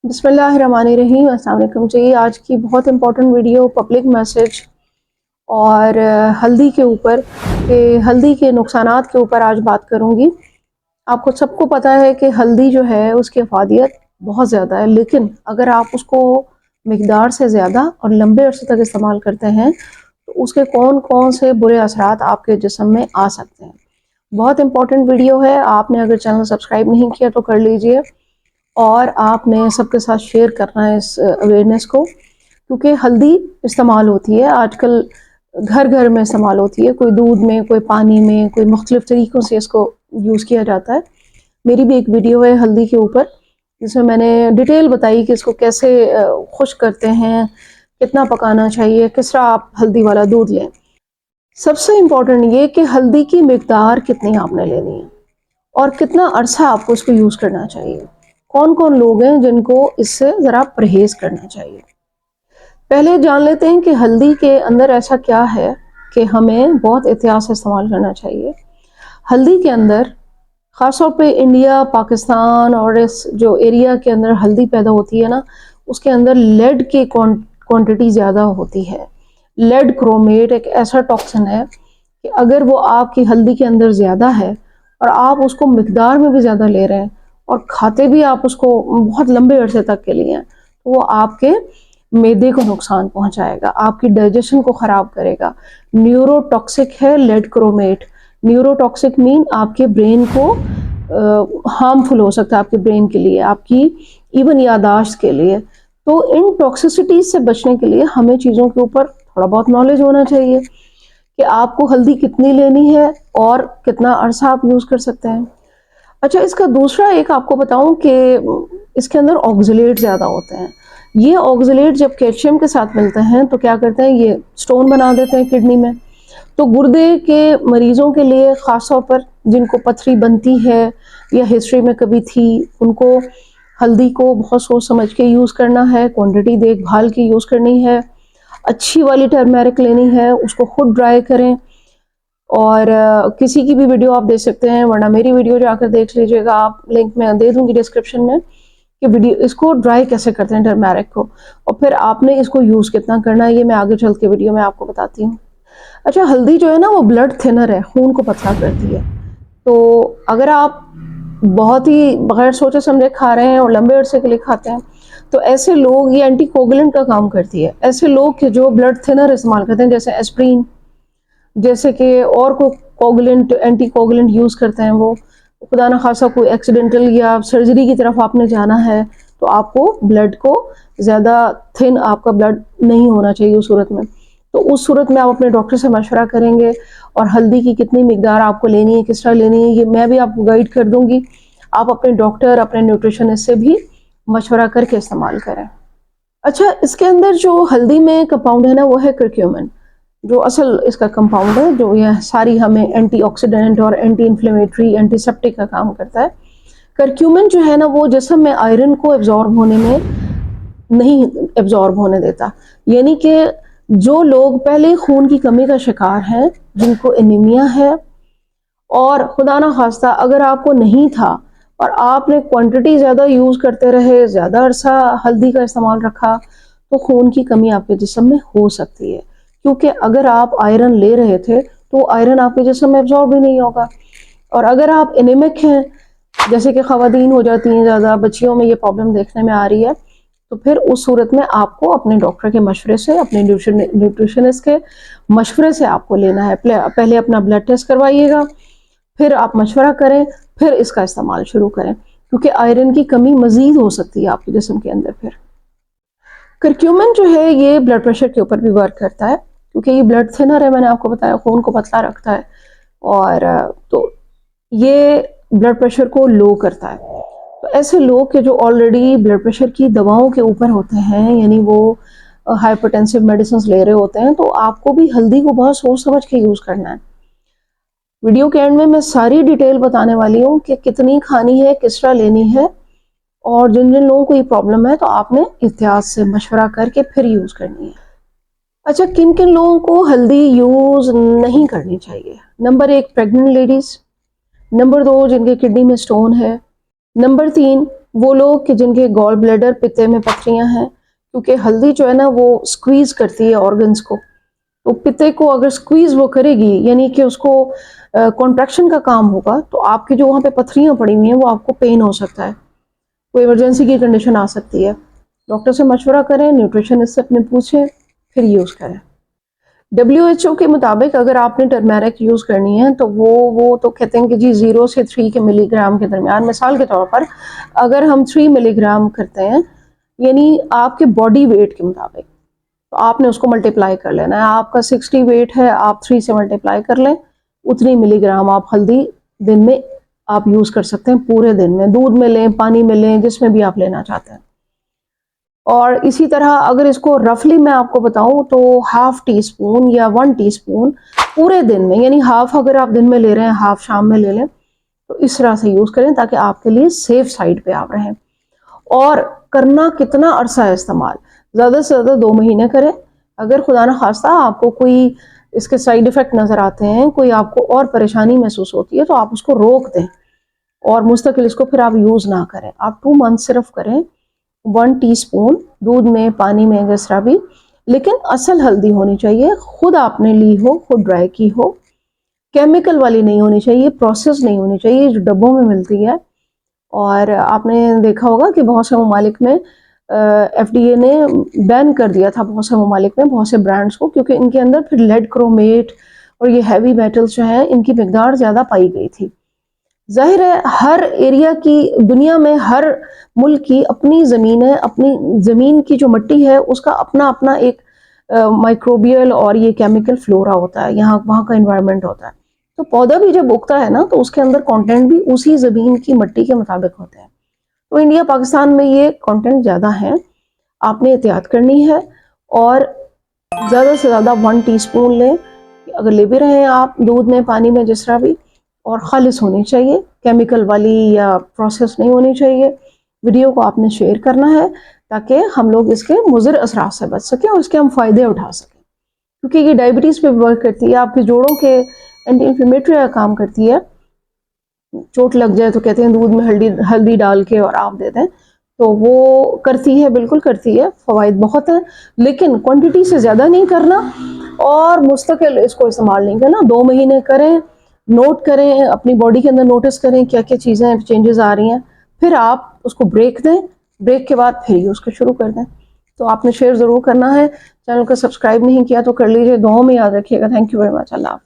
बिस्मिल्लाहिर्रहमानिर्रहीम। अस्सलाम वालेकुम जी। आज की बहुत इंपॉर्टेंट वीडियो पब्लिक मैसेज और हल्दी के ऊपर कि हल्दी के नुकसानात के ऊपर आज बात करूंगी। आपको सबको पता है कि हल्दी जो है उसकी अफादियत बहुत ज़्यादा है, लेकिन अगर आप उसको मिकदार से ज़्यादा और लंबे अरसे तक इस्तेमाल करते हैं तो उसके कौन कौन से बुरे असरात आपके जिस्म में आ सकते हैं। बहुत इंपॉर्टेंट वीडियो है। आपने अगर चैनल सब्सक्राइब नहीं किया तो कर लीजिए और आपने सबके साथ शेयर करना है इस अवेयरनेस को, क्योंकि हल्दी इस्तेमाल होती है आजकल, घर घर में इस्तेमाल होती है। कोई दूध में, कोई पानी में, कोई मुख्तलिफ तरीक़ों से इसको यूज़ किया जाता है। मेरी भी एक वीडियो है हल्दी के ऊपर जिसमें मैंने डिटेल बताई कि इसको कैसे खुश्क करते हैं, कितना पकाना चाहिए, किस तरह आप हल्दी वाला दूध लें। सबसे इम्पोर्टेंट ये कि हल्दी की मिकदार कितनी आपने लेनी है और कितना अरसा आपको इसको यूज़ करना चाहिए। कौन कौन लोग हैं जिनको इससे ज़रा परहेज़ करना चाहिए। पहले जान लेते हैं कि हल्दी के अंदर ऐसा क्या है कि हमें बहुत एहतियात से इस्तेमाल करना चाहिए। हल्दी के अंदर ख़ासतौर पे इंडिया, पाकिस्तान और इस जो एरिया के अंदर हल्दी पैदा होती है ना, उसके अंदर लेड की क्वांटिटी ज़्यादा होती है। लेड क्रोमेट एक ऐसा टॉक्सिन है कि अगर वो आपकी हल्दी के अंदर ज़्यादा है और आप उसको मिकदार में भी ज़्यादा ले रहे हैं और खाते भी आप उसको बहुत लंबे अरसे तक के लिए हैं, तो वो आपके मैदे को नुकसान पहुंचाएगा, आपकी डाइजेशन को ख़राब करेगा। न्यूरोटॉक्सिक है लेड क्रोमेट। न्यूरोटॉक्सिक मीन आपके ब्रेन को हार्मफुल हो सकता है, आपके ब्रेन के लिए, आपकी इवन यादाश्त के लिए। तो इन टॉक्सिसिटीज से बचने के लिए हमें चीज़ों के ऊपर थोड़ा बहुत नॉलेज होना चाहिए कि आपको हल्दी कितनी लेनी है और कितना अरसा आप यूज़ कर सकते हैं। अच्छा, इसका दूसरा एक आपको बताऊं कि इसके अंदर ऑक्सलेट ज़्यादा होते हैं। ये ऑक्सलेट जब कैल्शियम के साथ मिलते हैं तो क्या करते हैं, ये स्टोन बना देते हैं किडनी में। तो गुर्दे के मरीजों के लिए ख़ास तौर पर जिनको पथरी बनती है या हिस्ट्री में कभी थी, उनको हल्दी को बहुत सोच समझ के यूज़ करना है, क्वांटिटी देखभाल की यूज़ करनी है। अच्छी वाली टर्मेरिक लेनी है, उसको खुद ड्राई करें और किसी की भी वीडियो आप देख सकते हैं, वरना मेरी वीडियो जाकर देख लीजिएगा आप, लिंक मैं दे दूंगी डिस्क्रिप्शन में कि वीडियो इसको ड्राई कैसे करते हैं टर्मेरिक को, और फिर आपने इसको यूज़ कितना करना है ये मैं आगे चल के वीडियो में आपको बताती हूँ। अच्छा, हल्दी जो है ना वो ब्लड थिनर है, खून को पतला करती है। तो अगर आप बहुत ही बगैर सोचे समझे खा रहे हैं और लंबे अरसे के लिए खाते हैं तो ऐसे लोग, ये एंटीकोगुलेंट का काम करती है। ऐसे लोग के जो ब्लड थिनर इस्तेमाल करते हैं जैसे एस्प्रिन, जैसे कि और को कोगुलेंट, एंटी कोगुलेंट यूज़ करते हैं, वो खुदा ना खासा कोई एक्सीडेंटल या सर्जरी की तरफ आपने जाना है तो आपको ब्लड को ज़्यादा थिन, आपका ब्लड नहीं होना चाहिए उस सूरत में। तो उस सूरत में आप अपने डॉक्टर से मशवरा करेंगे और हल्दी की कितनी मिकदार आपको लेनी है, किस तरह लेनी है, ये मैं भी आपको गाइड कर दूंगी। आप अपने डॉक्टर, अपने न्यूट्रिशनिस्ट से भी मशवरा करके इस्तेमाल करें। अच्छा, इसके अंदर जो हल्दी में कंपाउंड है ना वो है करक्यूमिन, जो असल इसका कंपाउंड है, जो यह सारी हमें एंटीऑक्सीडेंट और एंटी इन्फ्लेमेटरी, एंटीसेप्टिक का काम करता है। करक्यूमिन जो है ना वो जिस्म में आयरन को एब्जॉर्ब होने में नहीं एब्जॉर्ब होने देता। यानी कि जो लोग पहले खून की कमी का शिकार हैं, जिनको एनीमिया है, और खुदा ना खास्ता अगर आपको नहीं था और आपने क्वांटिटी ज़्यादा यूज़ करते रहे, ज़्यादा अरसा हल्दी का इस्तेमाल रखा, तो खून की कमी आपके जिस्म में हो सकती है। क्योंकि अगर आप आयरन ले रहे थे तो आयरन आपके जिस्म में एब्जॉर्ब भी नहीं होगा। और अगर आप एनीमिक हैं, जैसे कि ख़वातीन हो जाती हैं ज़्यादा, बच्चियों में ये प्रॉब्लम देखने में आ रही है, तो फिर उस सूरत में आपको अपने डॉक्टर के मशवरे से, अपने न्यूट्रिशनिस्ट के मशवरे से आपको लेना है। पहले अपना ब्लड टेस्ट करवाइएगा, फिर आप मशवरा करें, फिर इसका इस्तेमाल शुरू करें, क्योंकि आयरन की कमी मजीद हो सकती है आपके जिस्म के अंदर। फिर करक्यूमिन जो है ये ब्लड प्रेशर के ऊपर भी वर्क करता है, क्योंकि ये ब्लड थिनर है, मैंने आपको बताया, खून को पतला रखता है, और तो ये ब्लड प्रेशर को लो करता है। तो ऐसे लोग के जो ऑलरेडी ब्लड प्रेशर की दवाओं के ऊपर होते हैं, यानी वो हाइपरटेंसिव मेडिसिन ले रहे होते हैं, तो आपको भी हल्दी को बहुत सोच समझ के यूज़ करना है। वीडियो के एंड में मैं सारी डिटेल बताने वाली हूँ कि कितनी खानी है, किस तरह लेनी है, और जिन जिन लोगों को ये प्रॉब्लम है तो आपने एहतियात से मशवरा करके फिर यूज़ करनी है। अच्छा, किन किन लोगों को हल्दी यूज़ नहीं करनी चाहिए। Number 1, pregnant ladies. नंबर 2, जिनके किडनी में स्टोन है। नंबर 3, वो लोग कि जिनके गॉल ब्लैडर पित्ते में पथरियां हैं, क्योंकि हल्दी जो है ना वो स्क्वीज करती है ऑर्गन्स को, तो पित्ते को अगर स्क्वीज वो करेगी यानी कि उसको कॉन्ट्रैक्शन का काम होगा, तो आपकी जो वहाँ पे पथरियां पड़ी हुई हैं वो आपको पेन हो सकता है, कोई इमरजेंसी की कंडीशन आ सकती है। डॉक्टर से मशवरा करें, न्यूट्रिशनिस्ट से अपने पूछें, फिर यूज़ करें। WHO के मुताबिक अगर आपने टर्मेरिक यूज़ करनी है तो वो तो कहते हैं कि जी 0 से 3 के मिलीग्राम के दरमियान, मिसाल के तौर पर अगर हम 3 मिलीग्राम करते हैं यानी आपके बॉडी वेट के मुताबिक, तो आपने उसको मल्टीप्लाई कर लेना है। आपका 60 वेट है, आप 3 से मल्टीप्लाई कर लें, उतनी मिलीग्राम आप हल्दी दिन में आप यूज़ कर सकते हैं, पूरे दिन में। दूध में लें, पानी में लें, जिसमें भी आप लेना चाहते हैं। और इसी तरह अगर इसको रफली मैं आपको बताऊं तो ½ टीस्पून या 1 टीस्पून पूरे दिन में, यानी हाफ अगर आप दिन में ले रहे हैं, हाफ शाम में ले लें, तो इस तरह से यूज़ करें ताकि आपके लिए सेफ साइड पे आप रहें। और करना कितना अरसा है इस्तेमाल, ज़्यादा से ज़्यादा 2 महीने करें। अगर खुदा न खास्ता आपको कोई इसके साइड इफ़ेक्ट नज़र आते हैं, कोई आपको और परेशानी महसूस होती है, तो आप उसको रोक दें और मुस्तकिल इसको फिर आप यूज़ ना करें। आप 2 मंथ सिर्फ करें, 1 टीस्पून दूध में, पानी में, जिस तरह भी, लेकिन असल हल्दी होनी चाहिए, खुद आपने ली हो, खुद ड्राई की हो, केमिकल वाली नहीं होनी चाहिए, प्रोसेस नहीं होनी चाहिए जो डब्बों में मिलती है। और आपने देखा होगा कि बहुत से ममालिक में FDA ने बैन कर दिया था, बहुत से ममालिक में बहुत से ब्रांड्स को, क्योंकि इनके अंदर फिर लेड, क्रोमेट और ये हैवी मेटल्स जो हैं इनकी मिकदार ज़्यादा पाई गई थी। जाहिर है हर एरिया की, दुनिया में हर मुल्क की अपनी ज़मीन है, अपनी ज़मीन की जो मिट्टी है उसका अपना अपना एक माइक्रोबियल और ये केमिकल फ्लोरा होता है, यहाँ वहाँ का इन्वायरमेंट होता है। तो पौधा भी जब उगता है ना तो उसके अंदर कंटेंट भी उसी ज़मीन की मिट्टी के मुताबिक होते हैं। तो इंडिया पाकिस्तान में ये कंटेंट ज़्यादा है, आपने एहतियात करनी है। और ज़्यादा से ज़्यादा 1 टीस्पून लें, अगर ले भी रहे हैं आप दूध में, पानी में, जिस तरह भी, और खालिश होनी चाहिए, केमिकल वाली या प्रोसेस नहीं होनी चाहिए। वीडियो को आपने शेयर करना है ताकि हम लोग इसके मुज़र असरात से बच सकें और इसके हम फ़ायदे उठा सकें, क्योंकि ये डायबिटीज़ पे वर्क करती है, आपके जोड़ों के एंटी इन्फ्लेमेटरी का काम करती है। चोट लग जाए तो कहते हैं दूध में हल्दी डाल के और आप दे दें, तो वो करती है, बिल्कुल करती है, फ़वाइद बहुत है, लेकिन क्वांटिटी से ज़्यादा नहीं करना और मुस्तकिल इसको इस्तेमाल नहीं करना। 2 महीने करें, नोट करें, अपनी बॉडी के अंदर नोटिस करें क्या क्या चीज़ें चेंजेस आ रही हैं, फिर आप उसको ब्रेक दें, ब्रेक के बाद फिर यूज़ को शुरू कर दें। तो आपने शेयर ज़रूर करना है, चैनल को सब्सक्राइब नहीं किया तो कर लीजिए, दुआओं में याद रखिएगा। Thank you very much. Allah.